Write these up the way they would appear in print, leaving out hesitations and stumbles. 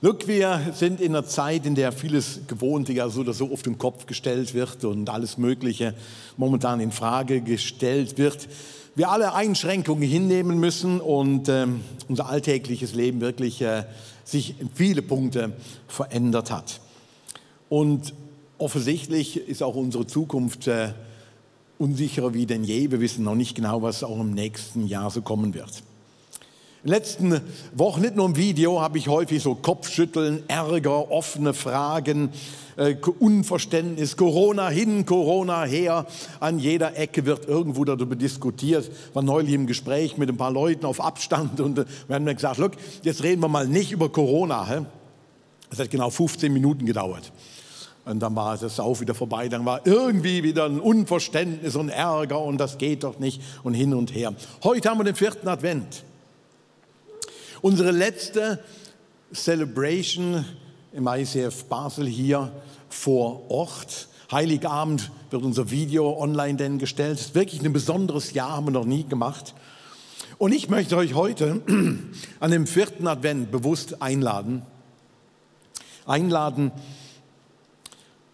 Look, wir sind in einer Zeit, in der vieles Gewohnte ja so oder so auf den Kopf gestellt wird und alles Mögliche momentan in Frage gestellt wird. Wir alle Einschränkungen hinnehmen müssen und unser alltägliches Leben wirklich sich in viele Punkte verändert hat. Und offensichtlich ist auch unsere Zukunft unsicherer wie denn je. Wir wissen noch nicht genau, was auch im nächsten Jahr so kommen wird. In den letzten Wochen, nicht nur im Video, habe ich häufig so Kopfschütteln, Ärger, offene Fragen, Unverständnis, Corona hin, Corona her. An jeder Ecke wird irgendwo darüber diskutiert. Ich war neulich im Gespräch mit ein paar Leuten auf Abstand und wir haben dann gesagt, look, jetzt reden wir mal nicht über Corona. Das hat genau 15 Minuten gedauert. Und dann war das auch wieder vorbei. Dann war irgendwie wieder ein Unverständnis und Ärger und das geht doch nicht und hin und her. Heute haben wir den 4. Advent. Unsere letzte Celebration im ICF Basel hier vor Ort. Heiligabend wird unser Video online denn gestellt. Es ist wirklich ein besonderes Jahr, haben wir noch nie gemacht. Und ich möchte euch heute an dem 4. Advent bewusst einladen, ein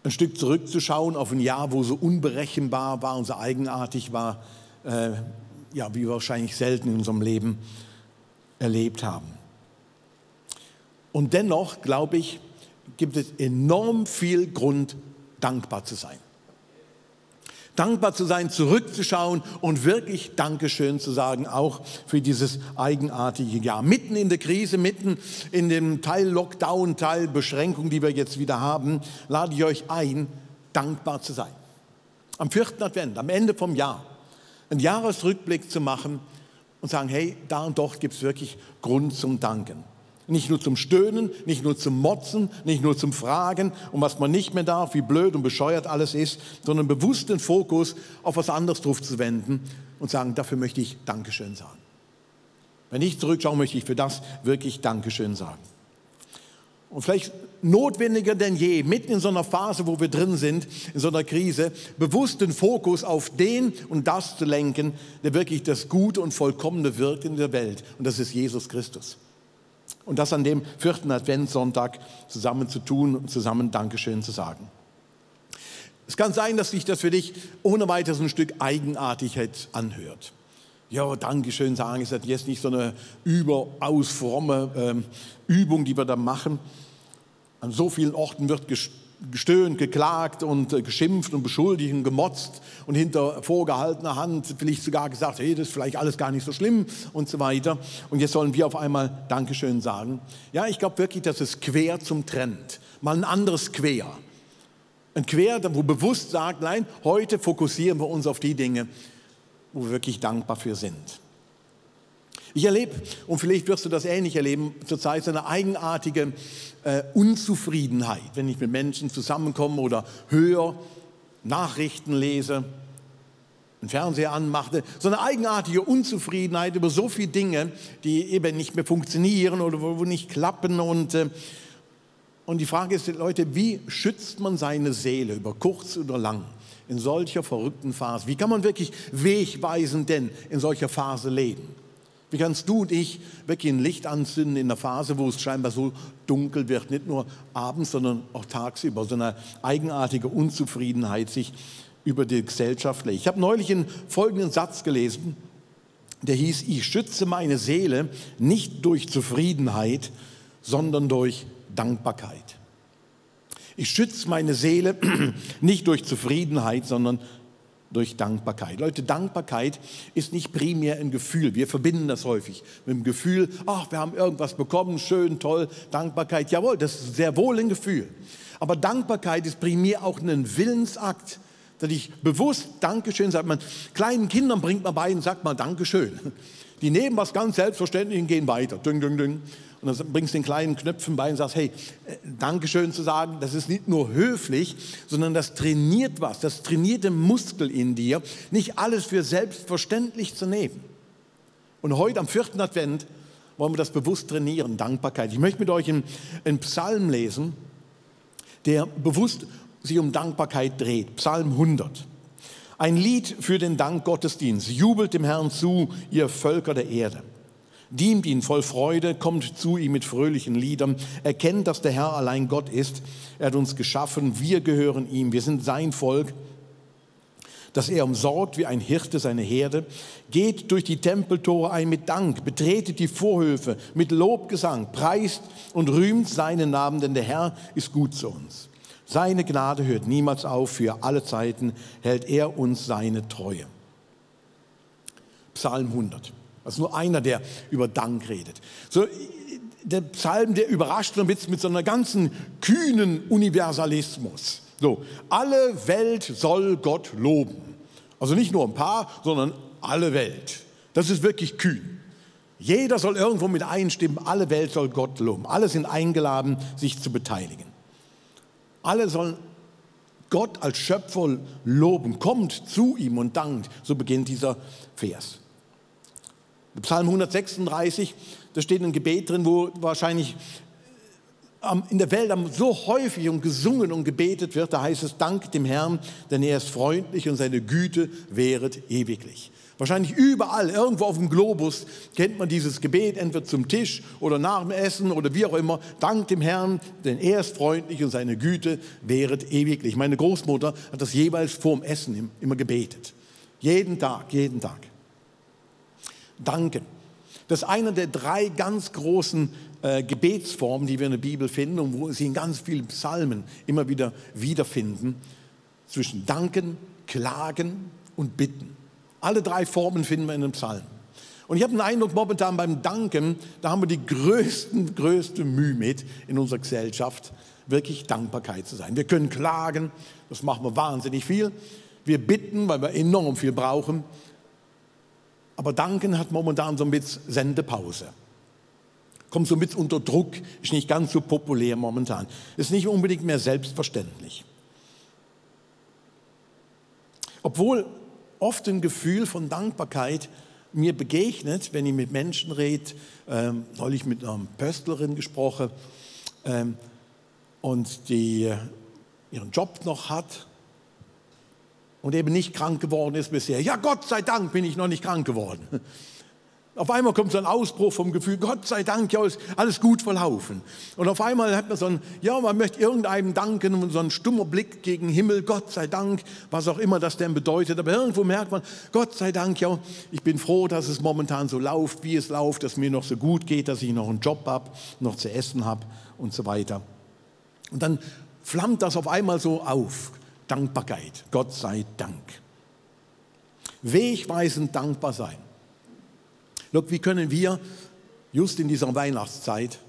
Stück zurückzuschauen auf ein Jahr, wo so unberechenbar war und so eigenartig war, wie wir wahrscheinlich selten in unserem Leben erlebt haben. Und dennoch, glaube ich, gibt es enorm viel Grund, dankbar zu sein. Dankbar zu sein, zurückzuschauen und wirklich Dankeschön zu sagen, auch für dieses eigenartige Jahr. Mitten in der Krise, mitten in dem Teil Lockdown, Teil Beschränkung, die wir jetzt wieder haben, lade ich euch ein, dankbar zu sein. Am 4. Advent, am Ende vom Jahr, einen Jahresrückblick zu machen und sagen, hey, da und dort gibt es wirklich Grund zum Danken. Nicht nur zum Stöhnen, nicht nur zum Motzen, nicht nur zum Fragen, um was man nicht mehr darf, wie blöd und bescheuert alles ist, sondern bewusst den Fokus auf was anderes drauf zu wenden und sagen, dafür möchte ich Dankeschön sagen. Wenn ich zurückschaue, möchte ich für das wirklich Dankeschön sagen. Und vielleicht notwendiger denn je, mitten in so einer Phase, wo wir drin sind, in so einer Krise, bewusst den Fokus auf den und das zu lenken, der wirklich das Gute und Vollkommene wirkt in der Welt. Und das ist Jesus Christus. Und das an dem 4. Adventssonntag zusammen zu tun und zusammen Dankeschön zu sagen. Es kann sein, dass sich das für dich ohne weiteres ein Stück Eigenartigkeit anhört. Ja, Dankeschön sagen ist jetzt nicht so eine überaus fromme Übung, die wir da machen. An so vielen Orten wird gestöhnt, geklagt und geschimpft und beschuldigt und gemotzt und hinter vorgehaltener Hand vielleicht sogar gesagt, hey, das ist vielleicht alles gar nicht so schlimm und so weiter. Und jetzt sollen wir auf einmal Dankeschön sagen. Ja, ich glaube wirklich, das ist quer zum Trend. Mal ein anderes Quer. Ein Quer, wo bewusst sagt, nein, heute fokussieren wir uns auf die Dinge, wo wir wirklich dankbar für sind. Ich erlebe, und vielleicht wirst du das ähnlich erleben, zurzeit so eine eigenartige Unzufriedenheit, wenn ich mit Menschen zusammenkomme oder höre, Nachrichten lese, einen Fernseher anmache. So eine eigenartige Unzufriedenheit über so viele Dinge, die eben nicht mehr funktionieren oder wo nicht klappen. Und die Frage ist, Leute, wie schützt man seine Seele über kurz oder lang in solcher verrückten Phase? Wie kann man wirklich wegweisend denn in solcher Phase leben? Wie kannst du und ich wirklich ein Licht anzünden in einer Phase, wo es scheinbar so dunkel wird, nicht nur abends, sondern auch tagsüber, so eine eigenartige Unzufriedenheit sich über die Gesellschaft legt. Ich habe neulich einen folgenden Satz gelesen, der hieß, ich schütze meine Seele nicht durch Zufriedenheit, sondern durch Dankbarkeit. Ich schütze meine Seele nicht durch Zufriedenheit, sondern durch Dankbarkeit. Leute, Dankbarkeit ist nicht primär ein Gefühl. Wir verbinden das häufig mit dem Gefühl, ach, wir haben irgendwas bekommen, schön, toll, Dankbarkeit. Jawohl, das ist sehr wohl ein Gefühl. Aber Dankbarkeit ist primär auch ein Willensakt, dass ich bewusst Dankeschön sage. Man, kleinen Kindern bringt man bei und sagt mal Dankeschön. Die nehmen was ganz selbstverständlich und gehen weiter. Ding, ding, ding. Und dann bringst du den kleinen Knöpfen bei und sagst, hey, Dankeschön zu sagen, das ist nicht nur höflich, sondern das trainiert was, das trainiert den Muskel in dir, nicht alles für selbstverständlich zu nehmen. Und heute am 4. Advent wollen wir das bewusst trainieren, Dankbarkeit. Ich möchte mit euch einen Psalm lesen, der bewusst sich um Dankbarkeit dreht. Psalm 100. Ein Lied für den Dankgottesdienst. Jubelt dem Herrn zu, ihr Völker der Erde. Dient ihn voll Freude, kommt zu ihm mit fröhlichen Liedern, erkennt, dass der Herr allein Gott ist. Er hat uns geschaffen, wir gehören ihm, wir sind sein Volk, dass er umsorgt wie ein Hirte seine Herde. Geht durch die Tempeltore ein mit Dank, betretet die Vorhöfe mit Lobgesang, preist und rühmt seinen Namen, denn der Herr ist gut zu uns. Seine Gnade hört niemals auf, für alle Zeiten hält er uns seine Treue. Psalm 100. Das ist nur einer, der über Dank redet. So, der Psalm, der überrascht uns mit so einer ganzen kühnen Universalismus. So, alle Welt soll Gott loben. Also nicht nur ein paar, sondern alle Welt. Das ist wirklich kühn. Jeder soll irgendwo mit einstimmen, alle Welt soll Gott loben. Alle sind eingeladen, sich zu beteiligen. Alle sollen Gott als Schöpfer loben. Kommt zu ihm und dankt. So beginnt dieser Vers. Psalm 136, da steht ein Gebet drin, wo wahrscheinlich in der Welt so häufig und gesungen und gebetet wird. Da heißt es, dank dem Herrn, denn er ist freundlich und seine Güte währet ewiglich. Wahrscheinlich überall, irgendwo auf dem Globus kennt man dieses Gebet, entweder zum Tisch oder nach dem Essen oder wie auch immer. Dank dem Herrn, denn er ist freundlich und seine Güte währet ewiglich. Meine Großmutter hat das jeweils vor dem Essen immer gebetet. Jeden Tag, jeden Tag. Danken. Das ist einer der 3 ganz großen Gebetsformen, die wir in der Bibel finden und wo sie in ganz vielen Psalmen immer wieder wiederfinden. Zwischen Danken, Klagen und Bitten. Alle 3 Formen finden wir in den Psalmen. Und ich habe den Eindruck, momentan beim Danken, da haben wir die größte Mühe mit in unserer Gesellschaft, wirklich Dankbarkeit zu sein. Wir können klagen, das machen wir wahnsinnig viel. Wir bitten, weil wir enorm viel brauchen. Aber Danken hat momentan so ein bisschen Sendepause. Kommt so ein bisschen unter Druck, ist nicht ganz so populär momentan. Ist nicht unbedingt mehr selbstverständlich. Obwohl oft ein Gefühl von Dankbarkeit mir begegnet, wenn ich mit Menschen rede, neulich mit einer Pöstlerin gesprochen und die ihren Job noch hat und eben nicht krank geworden ist bisher. Ja, Gott sei Dank bin ich noch nicht krank geworden. Auf einmal kommt so ein Ausbruch vom Gefühl, Gott sei Dank, ja, ist alles gut verlaufen. Und auf einmal hat man so ein, ja, man möchte irgendeinem danken und so ein stummer Blick gegen den Himmel, Gott sei Dank, was auch immer das denn bedeutet. Aber irgendwo merkt man, Gott sei Dank, ja, ich bin froh, dass es momentan so läuft, wie es läuft, dass es mir noch so gut geht, dass ich noch einen Job habe, noch zu essen habe und so weiter. Und dann flammt das auf einmal so auf. Dankbarkeit, Gott sei Dank. Wegweisend dankbar sein. Look, wie können wir just in dieser Weihnachtszeit,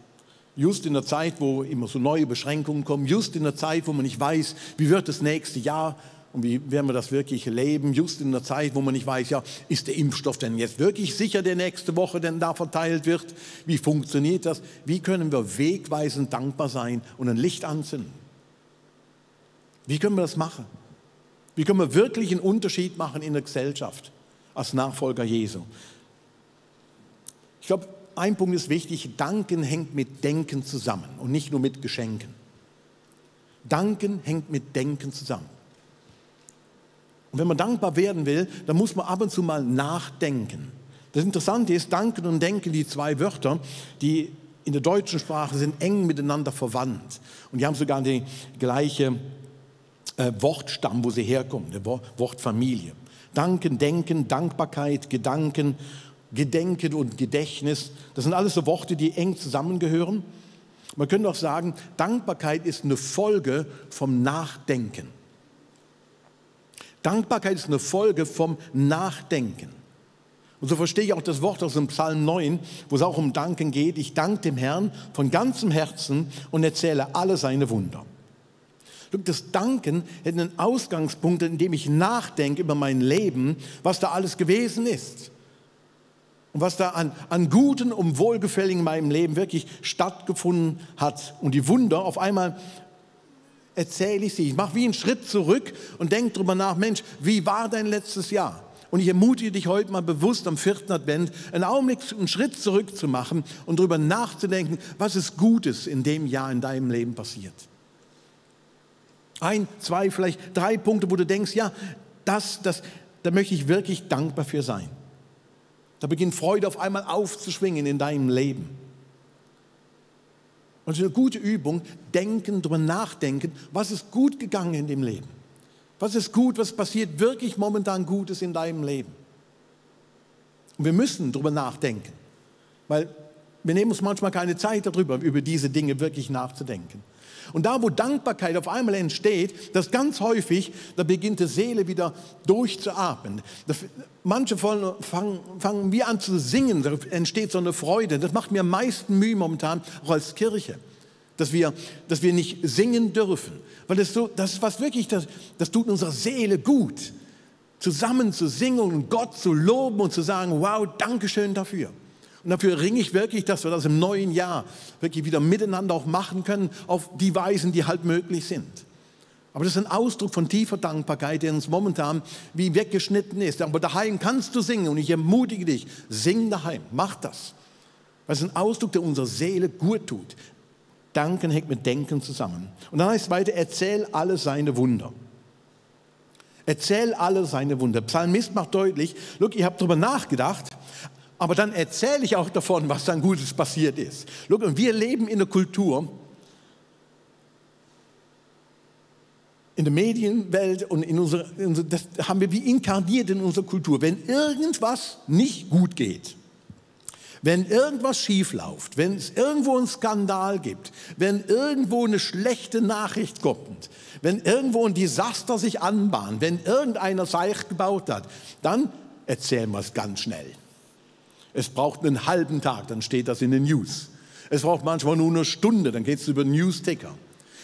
just in der Zeit, wo immer so neue Beschränkungen kommen, just in der Zeit, wo man nicht weiß, wie wird das nächste Jahr und wie werden wir das wirklich erleben, just in der Zeit, wo man nicht weiß, ja, ist der Impfstoff denn jetzt wirklich sicher, der nächste Woche denn da verteilt wird? Wie funktioniert das? Wie können wir wegweisend dankbar sein und ein Licht anzünden? Wie können wir das machen? Wie können wir wirklich einen Unterschied machen in der Gesellschaft als Nachfolger Jesu? Ich glaube, ein Punkt ist wichtig, Danken hängt mit Denken zusammen und nicht nur mit Geschenken. Danken hängt mit Denken zusammen. Und wenn man dankbar werden will, dann muss man ab und zu mal nachdenken. Das Interessante ist, Danken und Denken, die 2 Wörter, die in der deutschen Sprache sind eng miteinander verwandt. Und die haben sogar die gleiche Wortstamm, wo sie herkommen, der Wortfamilie. Danken, Denken, Dankbarkeit, Gedanken, Gedenken und Gedächtnis, das sind alles so Worte, die eng zusammengehören. Man könnte auch sagen, Dankbarkeit ist eine Folge vom Nachdenken. Dankbarkeit ist eine Folge vom Nachdenken. Und so verstehe ich auch das Wort aus dem Psalm 9, wo es auch um Danken geht. Ich danke dem Herrn von ganzem Herzen und erzähle alle seine Wunder. Das Danken hat einen Ausgangspunkt, in dem ich nachdenke über mein Leben, was da alles gewesen ist. Und was da an Guten und Wohlgefälligen in meinem Leben wirklich stattgefunden hat. Und die Wunder, auf einmal erzähle ich sie. Ich mache wie einen Schritt zurück und denke darüber nach, Mensch, wie war dein letztes Jahr? Und ich ermutige dich heute mal bewusst am 4. Advent, einen Augenblick, einen Schritt zurück zu machen und darüber nachzudenken, was ist Gutes in dem Jahr in deinem Leben passiert. 1, 2, vielleicht 3 Punkte, wo du denkst, ja, da möchte ich wirklich dankbar für sein. Da beginnt Freude auf einmal aufzuschwingen in deinem Leben. Und es ist eine gute Übung, denken, darüber nachdenken, was ist gut gegangen in dem Leben. Was ist gut, was passiert wirklich momentan Gutes in deinem Leben. Und wir müssen darüber nachdenken, weil wir nehmen uns manchmal keine Zeit darüber, über diese Dinge wirklich nachzudenken. Und da, wo Dankbarkeit auf einmal entsteht, das ganz häufig, da beginnt die Seele wieder durchzuatmen. Manche fangen wie an zu singen, da entsteht so eine Freude. Das macht mir am meisten Mühe momentan, auch als Kirche, dass wir nicht singen dürfen. Weil das ist was wirklich, das tut unserer Seele gut, zusammen zu singen und Gott zu loben und zu sagen, wow, Dankeschön dafür. Und dafür ringe ich wirklich, dass wir das im neuen Jahr wirklich wieder miteinander auch machen können, auf die Weisen, die halt möglich sind. Aber das ist ein Ausdruck von tiefer Dankbarkeit, der uns momentan wie weggeschnitten ist. Aber daheim kannst du singen und ich ermutige dich, sing daheim, mach das. Das ist ein Ausdruck, der unserer Seele gut tut. Danken hängt mit Denken zusammen. Und dann heißt es weiter, erzähl alle seine Wunder. Erzähl alle seine Wunder. Psalmist macht deutlich, look, ich habe darüber nachgedacht, aber dann erzähle ich auch davon, was dann Gutes passiert ist. Look, und wir leben in einer Kultur, in der Medienwelt und das haben wir wie inkarniert in unserer Kultur. Wenn irgendwas nicht gut geht, wenn irgendwas schief läuft, wenn es irgendwo einen Skandal gibt, wenn irgendwo eine schlechte Nachricht kommt, wenn irgendwo ein Desaster sich anbahnt, wenn irgendeiner Seich gebaut hat, dann erzählen wir es ganz schnell. Es braucht einen halben Tag, dann steht das in den News. Es braucht manchmal nur eine Stunde, dann geht es über den News-Ticker.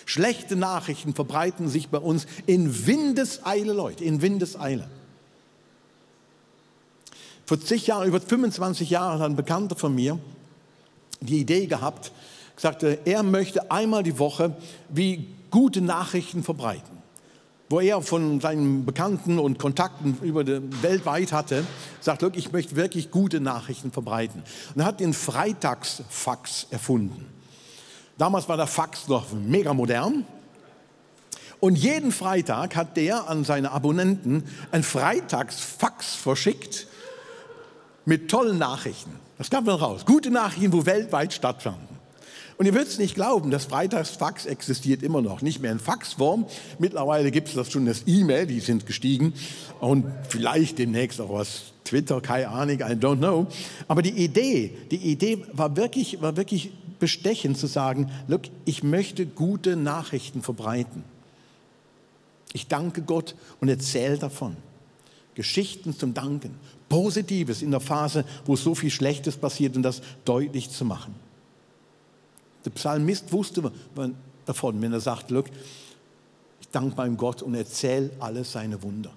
Schlechte Nachrichten verbreiten sich bei uns in Windeseile, Leute, in Windeseile. Vor zig Jahren, über 25 Jahren hat ein Bekannter von mir die Idee gehabt, gesagt, er möchte einmal die Woche wie gute Nachrichten verbreiten. Wo er von seinen Bekannten und Kontakten weltweit hatte, sagt, look, ich möchte wirklich gute Nachrichten verbreiten. Und er hat den Freitagsfax erfunden. Damals war der Fax noch mega modern. Und jeden Freitag hat der an seine Abonnenten ein Freitagsfax verschickt mit tollen Nachrichten. Das kam dann raus. Gute Nachrichten, wo weltweit stattfanden. Und ihr würdet es nicht glauben, das Freitagsfax existiert immer noch. Nicht mehr in Faxform. Mittlerweile gibt es das schon, das E-Mail, die sind gestiegen. Und vielleicht demnächst auch was Twitter, keine Ahnung, I don't know. Aber die Idee war wirklich bestechend zu sagen, look, ich möchte gute Nachrichten verbreiten. Ich danke Gott und erzähle davon. Geschichten zum Danken. Positives in der Phase, wo so viel Schlechtes passiert und das deutlich zu machen. Der Psalmist wusste davon, wenn er sagt, look, ich danke meinem Gott und erzähle alle seine Wunder.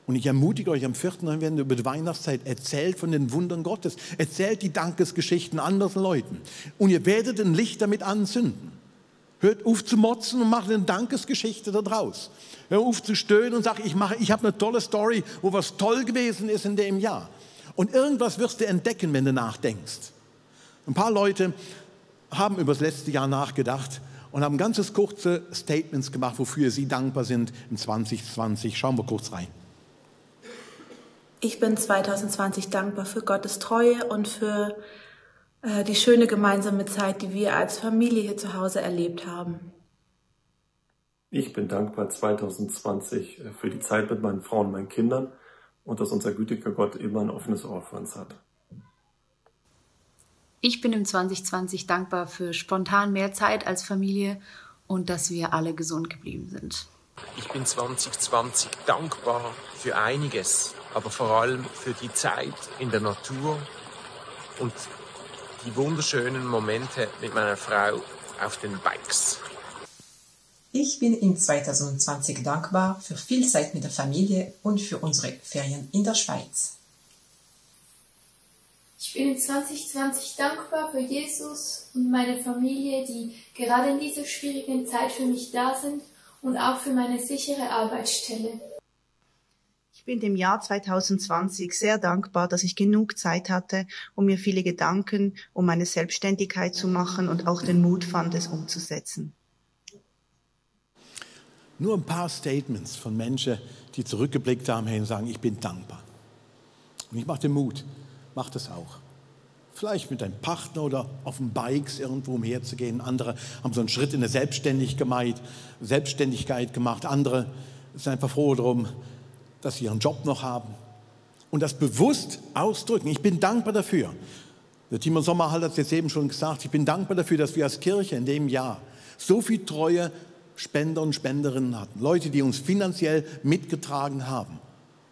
Und ich ermutige euch am 4. November über die Weihnachtszeit, erzählt von den Wundern Gottes. Erzählt die Dankesgeschichten anderen Leuten. Und ihr werdet ein Licht damit anzünden. Hört auf zu motzen und macht eine Dankesgeschichte daraus. Hört auf zu stöhnen und sagt, ich habe eine tolle Story, wo was toll gewesen ist in dem Jahr. Und irgendwas wirst du entdecken, wenn du nachdenkst. Ein paar Leute haben über das letzte Jahr nachgedacht und haben ganzes kurze Statements gemacht, wofür sie dankbar sind im 2020. Schauen wir kurz rein. Ich bin 2020 dankbar für Gottes Treue und für die schöne gemeinsame Zeit, die wir als Familie hier zu Hause erlebt haben. Ich bin dankbar 2020 für die Zeit mit meinen Frauen und meinen Kindern und dass unser gütiger Gott immer ein offenes Ohr für uns hat. Ich bin im 2020 dankbar für spontan mehr Zeit als Familie und dass wir alle gesund geblieben sind. Ich bin 2020 dankbar für einiges, aber vor allem für die Zeit in der Natur und die wunderschönen Momente mit meiner Frau auf den Bikes. Ich bin im 2020 dankbar für viel Zeit mit der Familie und für unsere Ferien in der Schweiz. Ich bin in 2020 dankbar für Jesus und meine Familie, die gerade in dieser schwierigen Zeit für mich da sind und auch für meine sichere Arbeitsstelle. Ich bin dem Jahr 2020 sehr dankbar, dass ich genug Zeit hatte, um mir viele Gedanken um meine Selbstständigkeit zu machen und auch den Mut fand, es umzusetzen. Nur ein paar Statements von Menschen, die zurückgeblickt haben und sagen, ich bin dankbar. Und ich mache den Mut, mach das auch. Vielleicht mit deinem Partner oder auf den Bikes irgendwo umherzugehen. Andere haben so einen Schritt in der Selbstständigkeit gemacht. Andere sind einfach froh darum, dass sie ihren Job noch haben. Und das bewusst ausdrücken. Ich bin dankbar dafür. Der Timo Sommerhall hat es jetzt eben schon gesagt. Ich bin dankbar dafür, dass wir als Kirche in dem Jahr so viel treue Spender und Spenderinnen hatten. Leute, die uns finanziell mitgetragen haben.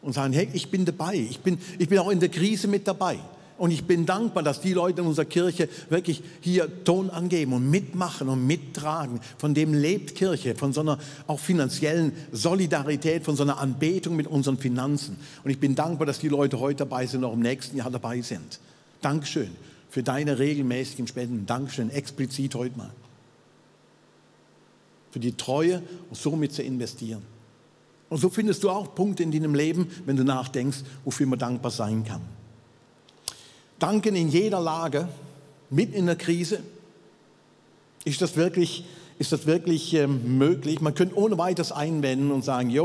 Und sagen, hey, ich bin dabei. Ich bin auch in der Krise mit dabei. Und ich bin dankbar, dass die Leute in unserer Kirche wirklich hier Ton angeben und mitmachen und mittragen. Von dem lebt Kirche, von so einer auch finanziellen Solidarität, von so einer Anbetung mit unseren Finanzen. Und ich bin dankbar, dass die Leute heute dabei sind und auch im nächsten Jahr dabei sind. Dankeschön für deine regelmäßigen Spenden. Dankeschön explizit heute mal. Für die Treue und somit zu investieren. Und so findest du auch Punkte in deinem Leben, wenn du nachdenkst, wofür man dankbar sein kann. Danken in jeder Lage, mitten in der Krise, ist das wirklich möglich? Man könnte ohne weiteres einwenden und sagen,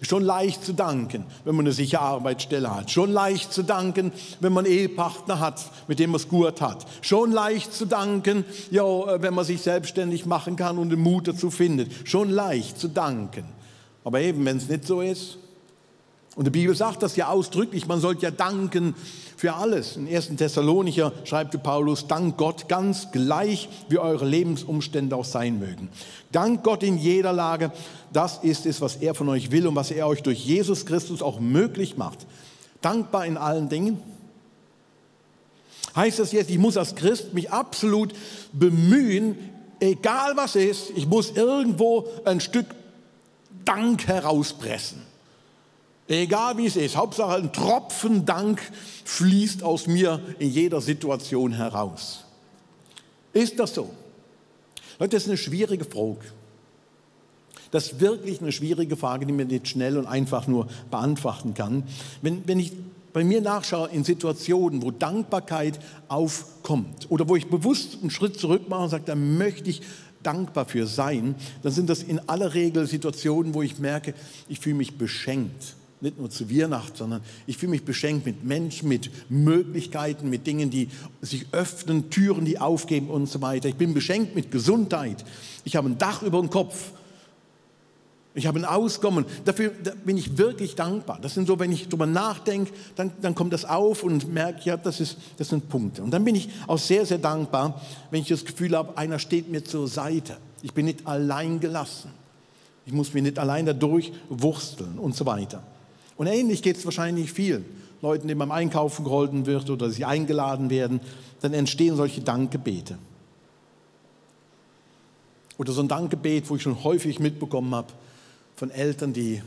schon leicht zu danken, wenn man eine sichere Arbeitsstelle hat. Schon leicht zu danken, wenn man einen Ehepartner hat, mit dem man es gut hat. Schon leicht zu danken, wenn man sich selbstständig machen kann und den Mut dazu findet. Schon leicht zu danken. Aber eben, wenn es nicht so ist. Und die Bibel sagt das ja ausdrücklich, man sollte ja danken für alles. In 1. Thessalonicher schreibt Paulus, dank Gott ganz gleich, wie eure Lebensumstände auch sein mögen. Dank Gott in jeder Lage, das ist es, was er von euch will und was er euch durch Jesus Christus auch möglich macht. Dankbar in allen Dingen. Heißt das jetzt, ich muss als Christ mich absolut bemühen, egal was ist, ich muss irgendwo ein Stück Dank herauspressen. Egal wie es ist, Hauptsache ein Tropfen Dank fließt aus mir in jeder Situation heraus. Ist das so? Leute, das ist eine schwierige Frage. Das ist wirklich eine schwierige Frage, die man nicht schnell und einfach nur beantworten kann. Wenn ich bei mir nachschaue in Situationen, wo Dankbarkeit aufkommt oder wo ich bewusst einen Schritt zurück mache und sage, da möchte ich dankbar für sein, dann sind das in aller Regel Situationen, wo ich merke, ich fühle mich beschenkt. Nicht nur zu Weihnachten, sondern ich fühle mich beschenkt mit Menschen, mit Möglichkeiten, mit Dingen, die sich öffnen, Türen, die aufgehen und so weiter. Ich bin beschenkt mit Gesundheit. Ich habe ein Dach über dem Kopf. Ich habe ein Auskommen. Dafür bin ich wirklich dankbar. Das sind so, wenn ich darüber nachdenke, dann kommt das auf und merke, ja, das sind Punkte. Und dann bin ich auch sehr, sehr dankbar, wenn ich das Gefühl habe, einer steht mir zur Seite. Ich bin nicht allein gelassen. Ich muss mich nicht allein dadurch wursteln und so weiter. Und ähnlich geht es wahrscheinlich vielen Leuten, denen beim Einkaufen geholfen wird oder sie eingeladen werden, dann entstehen solche Dankgebete. Oder so ein Dankgebet, wo ich schon häufig mitbekommen habe von Eltern, die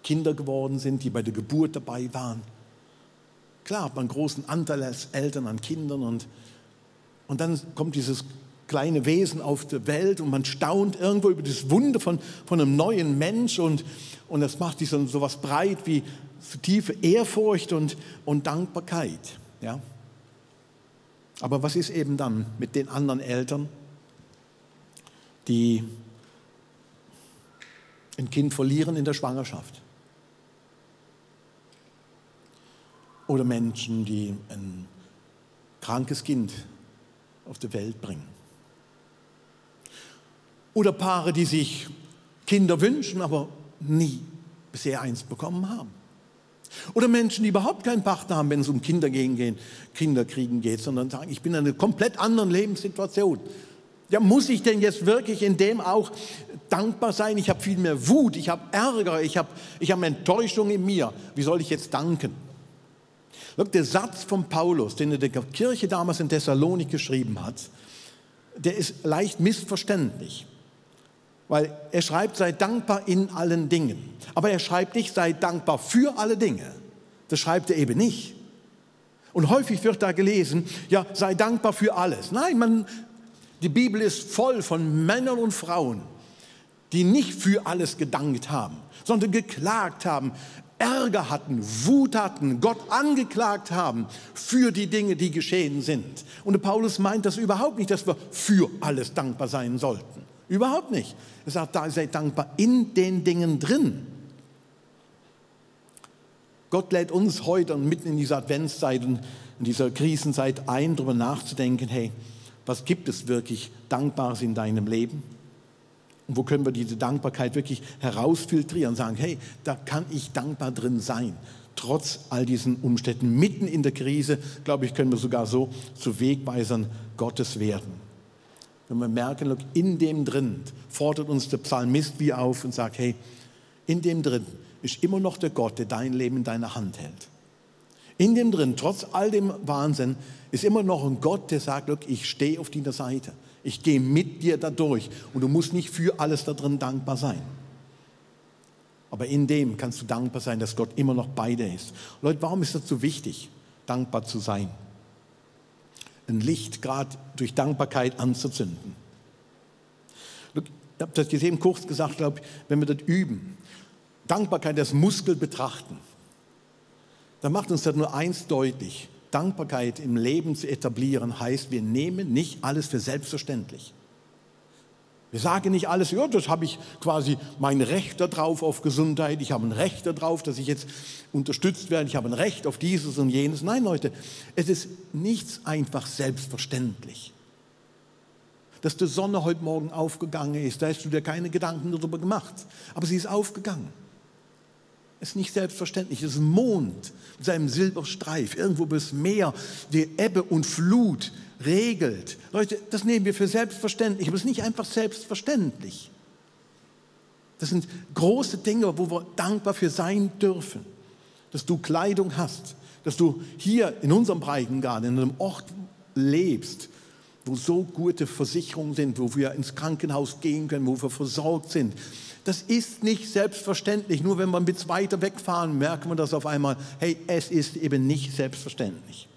Kinder geworden sind, die bei der Geburt dabei waren. Klar hat man einen großen Anteil als Eltern an Kindern und dann kommt dieses kleine Wesen auf der Welt und man staunt irgendwo über das Wunder von einem neuen Mensch und das macht sich so was breit wie so tiefe Ehrfurcht und Dankbarkeit. Ja? Aber was ist eben dann mit den anderen Eltern, die ein Kind verlieren in der Schwangerschaft? Oder Menschen, die ein krankes Kind auf die Welt bringen? Oder Paare, die sich Kinder wünschen, aber nie bisher eins bekommen haben. Oder Menschen, die überhaupt keinen Partner haben, wenn es um Kinderkriegen geht, sondern sagen, ich bin in einer komplett anderen Lebenssituation. Ja, muss ich denn jetzt wirklich in dem auch dankbar sein? Ich habe viel mehr Wut, ich habe Ärger, ich habe Enttäuschung in mir. Wie soll ich jetzt danken? Der Satz von Paulus, den er der Kirche damals in Thessalonik geschrieben hat, der ist leicht missverständlich. Weil er schreibt, sei dankbar in allen Dingen. Aber er schreibt nicht, sei dankbar für alle Dinge. Das schreibt er eben nicht. Und häufig wird da gelesen, ja, sei dankbar für alles. Nein, die Bibel ist voll von Männern und Frauen, die nicht für alles gedankt haben, sondern geklagt haben, Ärger hatten, Wut hatten, Gott angeklagt haben für die Dinge, die geschehen sind. Und der Paulus meint das überhaupt nicht, dass wir für alles dankbar sein sollten. Überhaupt nicht. Er sagt, da seid dankbar in den Dingen drin. Gott lädt uns heute und mitten in dieser Adventszeit und in dieser Krisenzeit ein, darüber nachzudenken, hey, was gibt es wirklich Dankbares in deinem Leben? Und wo können wir diese Dankbarkeit wirklich herausfiltrieren und sagen, hey, da kann ich dankbar drin sein, trotz all diesen Umständen. Mitten in der Krise, glaube ich, können wir sogar so zu Wegweisern Gottes werden. Wenn wir merken, look, in dem drin fordert uns der Psalmist wie auf und sagt, hey, in dem drin ist immer noch der Gott, der dein Leben in deiner Hand hält. In dem drin, trotz all dem Wahnsinn, ist immer noch ein Gott, der sagt, look, ich stehe auf deiner Seite. Ich gehe mit dir da durch und du musst nicht für alles da drin dankbar sein. Aber in dem kannst du dankbar sein, dass Gott immer noch bei dir ist. Leute, warum ist das so wichtig, dankbar zu sein? Ein Licht gerade durch Dankbarkeit anzuzünden. Look, ich habe das eben kurz gesagt, glaube ich, wenn wir das üben, Dankbarkeit als Muskel betrachten, dann macht uns das nur eins deutlich. Dankbarkeit im Leben zu etablieren heißt, wir nehmen nicht alles für selbstverständlich. Wir sagen nicht alles, ja, das habe ich quasi mein Recht darauf auf Gesundheit, ich habe ein Recht darauf, dass ich jetzt unterstützt werde, ich habe ein Recht auf dieses und jenes. Nein, Leute, es ist nichts einfach selbstverständlich. Dass die Sonne heute Morgen aufgegangen ist, da hast du dir keine Gedanken darüber gemacht, aber sie ist aufgegangen. Es ist nicht selbstverständlich. Es ist ein Mond mit seinem Silberstreif, irgendwo bis Meer, die Ebbe und Flut regelt. Leute, das nehmen wir für selbstverständlich, aber es ist nicht einfach selbstverständlich. Das sind große Dinge, wo wir dankbar für sein dürfen. Dass du Kleidung hast, dass du hier in unserem Breitengraden, in einem Ort lebst, wo so gute Versicherungen sind, wo wir ins Krankenhaus gehen können, wo wir versorgt sind. Das ist nicht selbstverständlich. Nur wenn wir ein bisschen weiter wegfahren, merken wir das auf einmal, hey, es ist eben nicht selbstverständlich.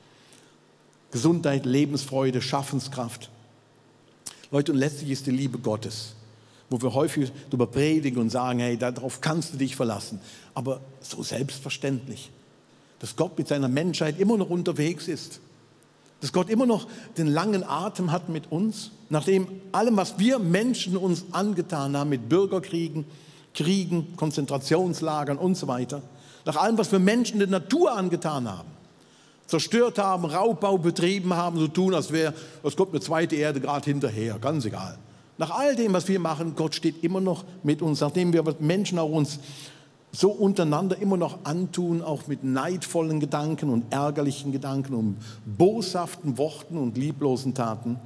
Gesundheit, Lebensfreude, Schaffenskraft. Leute, und letztlich ist die Liebe Gottes, wo wir häufig darüber predigen und sagen, hey, darauf kannst du dich verlassen. Aber so selbstverständlich, dass Gott mit seiner Menschheit immer noch unterwegs ist. Dass Gott immer noch den langen Atem hat mit uns, nachdem allem, was wir Menschen uns angetan haben, mit Bürgerkriegen, Kriegen, Konzentrationslagern und so weiter, nach allem, was wir Menschen der Natur angetan haben, zerstört haben, Raubbau betrieben haben, so tun, als kommt eine zweite Erde gerade hinterher, ganz egal. Nach all dem, was wir machen, Gott steht immer noch mit uns, nachdem wir Menschen auch uns so untereinander immer noch antun, auch mit neidvollen Gedanken und ärgerlichen Gedanken und boshaften Worten und lieblosen Taten.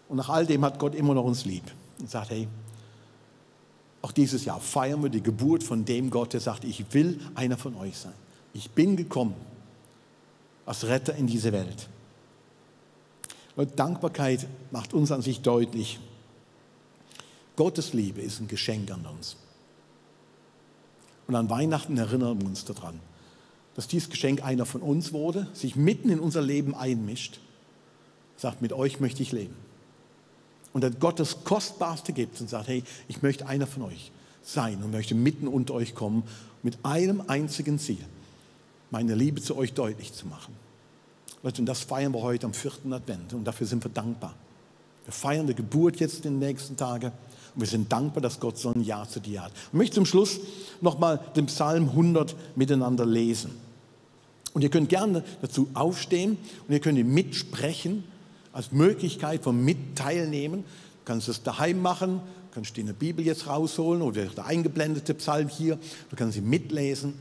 Und nach all dem hat Gott immer noch uns lieb und sagt, hey, auch dieses Jahr feiern wir die Geburt von dem Gott, der sagt, ich will einer von euch sein. Ich bin gekommen als Retter in diese Welt. Und Dankbarkeit macht uns an sich deutlich, Gottes Liebe ist ein Geschenk an uns. Und an Weihnachten erinnern wir uns daran, dass dieses Geschenk einer von uns wurde, sich mitten in unser Leben einmischt, sagt, mit euch möchte ich leben. Und dass Gott das Kostbarste gibt und sagt, hey, ich möchte einer von euch sein und möchte mitten unter euch kommen, mit einem einzigen Ziel, meine Liebe zu euch deutlich zu machen. Leute, und das feiern wir heute am 4. Advent und dafür sind wir dankbar. Wir feiern die Geburt jetzt in den nächsten Tagen. Und wir sind dankbar, dass Gott so ein Ja zu dir hat. Ich möchte zum Schluss nochmal den Psalm 100 miteinander lesen. Und ihr könnt gerne dazu aufstehen und ihr könnt ihn mitsprechen, als Möglichkeit von Mitteilnehmen. Du kannst es daheim machen, du kannst dir eine Bibel jetzt rausholen oder der eingeblendete Psalm hier, du kannst sie mitlesen.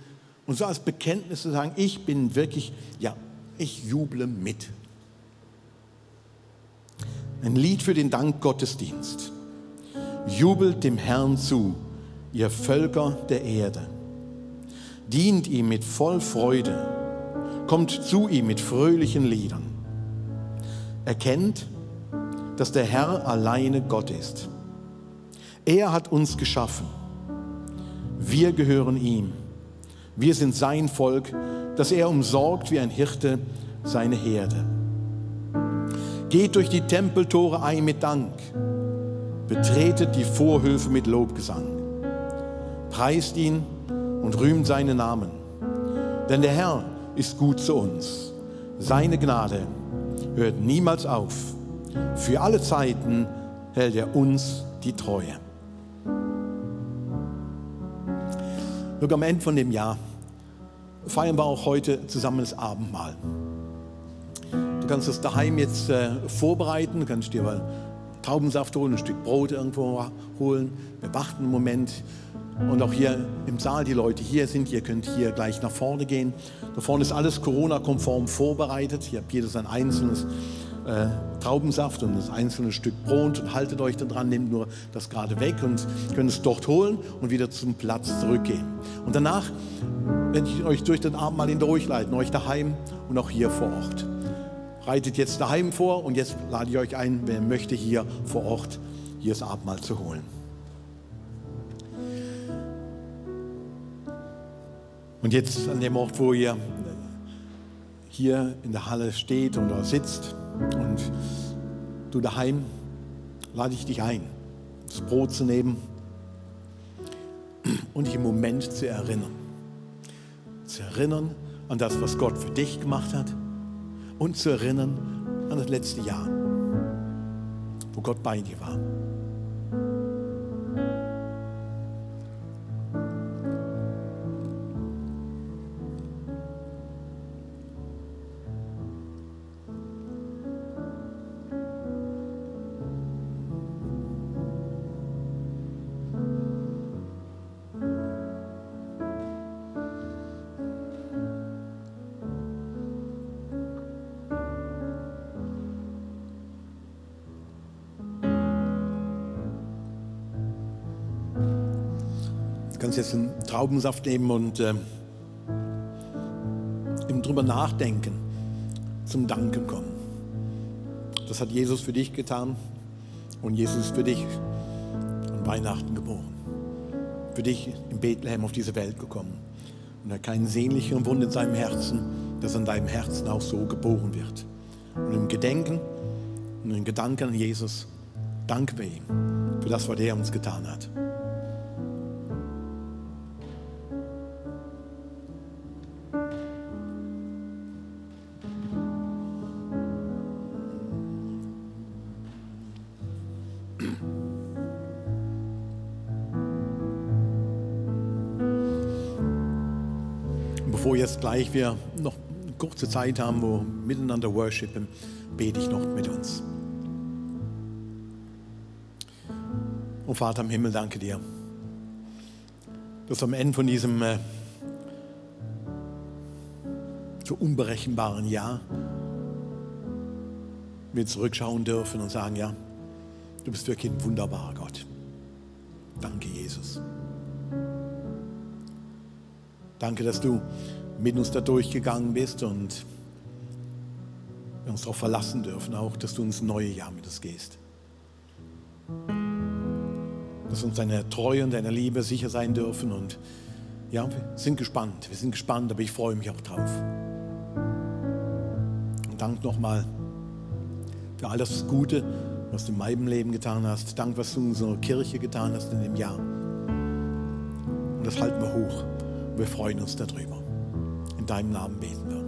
Und so als Bekenntnis zu sagen, ich bin wirklich, ja, ich juble mit. Ein Lied für den Dankgottesdienst. Jubelt dem Herrn zu, ihr Völker der Erde. Dient ihm mit voll Freude, kommt zu ihm mit fröhlichen Liedern. Erkennt, dass der Herr alleine Gott ist. Er hat uns geschaffen. Wir gehören ihm. Wir sind sein Volk, das er umsorgt wie ein Hirte seine Herde. Geht durch die Tempeltore ein mit Dank. Betretet die Vorhöfe mit Lobgesang. Preist ihn und rühmt seinen Namen. Denn der Herr ist gut zu uns. Seine Gnade hört niemals auf. Für alle Zeiten hält er uns die Treue. Nur am Ende von dem Jahr feiern wir auch heute zusammen das Abendmahl. kannst es daheim jetzt vorbereiten. Du kannst dir mal Traubensaft holen, ein Stück Brot irgendwo holen. Wir warten einen Moment. Und auch hier im Saal, die Leute hier sind, ihr könnt hier gleich nach vorne gehen. Da vorne ist alles Corona-konform vorbereitet. Ihr habt jedes ein einzelnes Traubensaft und das einzelne Stück Brot und haltet euch da dran, nehmt nur das gerade weg und könnt es dort holen und wieder zum Platz zurückgehen. Und danach werde ich euch durch den Abendmahl hindurchleiten, euch daheim und auch hier vor Ort. Reitet jetzt daheim vor und jetzt lade ich euch ein, wer möchte, hier vor Ort hier das Abendmahl zu holen. Und jetzt an dem Ort, wo ihr hier in der Halle steht oder sitzt und du daheim, lade ich dich ein, das Brot zu nehmen und dich im Moment zu erinnern. Zu erinnern an das, was Gott für dich gemacht hat und zu erinnern an das letzte Jahr, wo Gott bei dir war. Du kannst jetzt einen Traubensaft nehmen und eben drüber nachdenken, zum Danken kommen. Das hat Jesus für dich getan und Jesus ist für dich an Weihnachten geboren. Für dich in Bethlehem auf diese Welt gekommen. Und er hat keinen sehnlicheren Wunsch in seinem Herzen, dass an deinem Herzen auch so geboren wird. Und im Gedenken und im Gedanken an Jesus danken wir ihm für das, was er uns getan hat. Bevor jetzt gleich wir noch eine kurze Zeit haben, wo wir miteinander worshipen, bete ich noch mit uns. Und Vater im Himmel, danke dir, dass am Ende von diesem so unberechenbaren Jahr wir zurückschauen dürfen und sagen, ja, du bist wirklich ein wunderbarer Gott. Danke, Jesus. Danke, dass du mit uns da durchgegangen bist und wir uns darauf verlassen dürfen, auch, dass du ins neue Jahr mit uns gehst. Dass uns deine Treue und deine Liebe sicher sein dürfen und ja, wir sind gespannt, aber ich freue mich auch drauf. Und danke nochmal für all das Gute, was du in meinem Leben getan hast. Danke, was du in unserer Kirche getan hast in dem Jahr. Und das halten wir hoch. Wir freuen uns darüber. In deinem Namen beten wir.